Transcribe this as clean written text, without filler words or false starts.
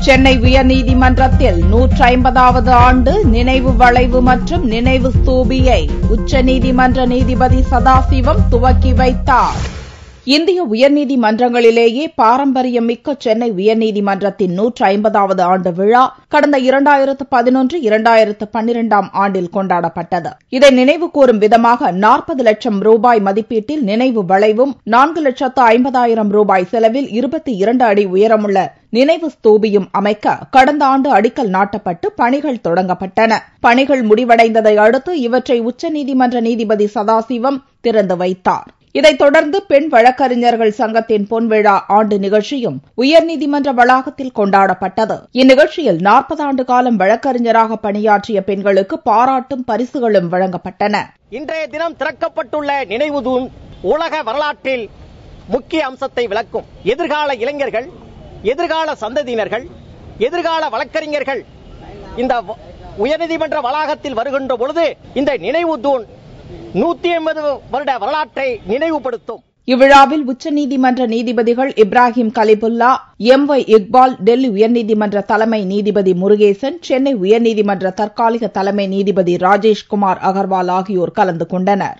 சென்னை உயர்நீதிமன்றத்தில் 150வது ஆண்டு நினைவு வளைவு மற்றும் நினைவு ஸ்தூபியை உச்சநீதிமன்ற நீதிபதி சதாசிவம் துவக்கி வைத்தார். இந்திய உயர்நீதிமன்றங்களிலேயே பாரம்பரியமிக்க சென்னை உயர்நீதிமன்றத்தின் 150வது ஆண்டு விழா கடந்த 2011, 2012 ஆண்டில் கொண்டாடப்பட்டது. இதை நினைவுகூரும் விதமாக 40 லட்சம் ரூபாய் மதிப்பீட்டில் நினைவு வளைவும் 4,50,000 ரூபாய் செலவில் 22 அடி உயரமுள்ள நினைவு ஸ்தூபியும் அமைக்க கடந்த ஆண்டு அடிக்கல் நாட்டப்பட்டு பணிகள் தொடங்கப்பட்டன. பணிகள் முடிவடைந்ததை அடுத்து இவற்றை உச்சநீதிமன்ற நீதிபதி சதாசிவம் திறந்து வைத்தார். இதைத் தொடர்ந்து பெண் வழக்கறிஞர்கள் சங்கத்தின் பொன்விழா ஆண்டு நிகழ்ச்சியும் உயர்நீதிமன்ற வளாகத்தில் கொண்டாடப்பட்டது. இந்நிகழ்ச்சியில் 40 ஆண்டு காலம் வழக்கறிஞராக பணியாற்றிய பெண்களுக்கு பாராட்டும் பரிசுகளும் வழங்கப்பட்டன. இன்றைய தினம் திறக்கப்பட்டுள்ள நினைவு தூண் உலக வரலாற்றில் முக்கிய அம்சத்தை விளக்கும். எதிர்கால இளைஞர்கள், எதிர்கால சந்ததியினர்கள், எதிர்கால வழக்கறிஞர்கள் இந்த உயர்நீதிமன்ற வளாகத்தில் வருகின்ற பொழுது இந்த நினைவு தூண் 150 வருட வரலாற்றை நினைவுபடுத்தும். இவ்விழாவில் உச்சநீதிமன்ற நீதிபதிகள் இப்ராஹிம் கலிபுல்லா, M.Y. இக்பால், டெல்லி உயர்நீதிமன்ற தலைமை நீதிபதி முருகேசன், சென்னை உயர்நீதிமன்ற தற்காலிக தலைமை நீதிபதி ராஜேஷ்குமார் அகர்வால் ஆகியோர் கலந்து கொண்டனர்.